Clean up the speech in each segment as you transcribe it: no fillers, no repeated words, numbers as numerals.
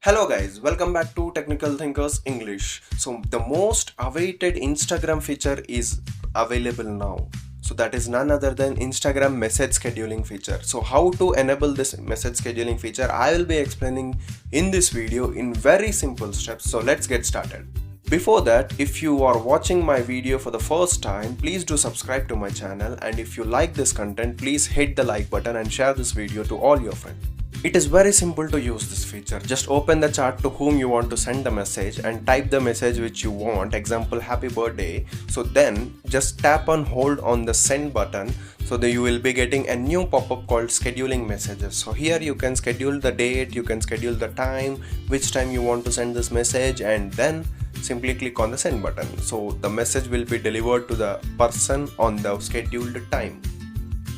Hello guys, welcome back to Technical Thinkers English. So the most awaited Instagram feature is available now. So that is none other than Instagram message scheduling feature. So how to enable this message scheduling feature, I will be explaining in this video in very simple steps. So let's get started. Before that, if you are watching my video for the first time, please do subscribe to my channel, and if you like this content, please hit the like button and share this video to all your friends. It is very simple to use this feature. Just open the chart to whom you want to send the message and type the message which you want, example happy birthday. So then just tap and hold on the send button, so that you will be getting a new pop-up called scheduling messages. So here you can schedule the date, you can schedule the time, which time you want to send this message, and then simply click on the send button. So the message will be delivered to the person on the scheduled time.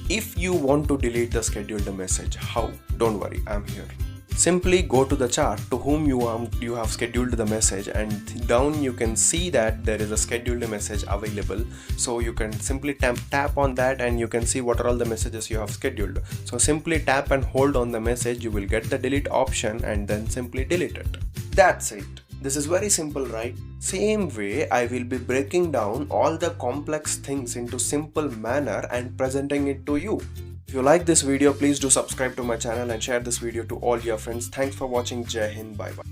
If you want to delete the scheduled message, how? Don't worry, I'm here. Simply go to the chart to whom you have scheduled the message, and down you can see that there is a scheduled message available. So you can simply tap on that and you can see what are all the messages you have scheduled. So simply tap and hold on the message, you will get the delete option and then simply delete it. That's it. This is very simple, right? Same way, I will be breaking down all the complex things into simple manner and presenting it to you. If you like this video, please do subscribe to my channel and share this video to all your friends. Thanks for watching. Jai Hind. Bye bye.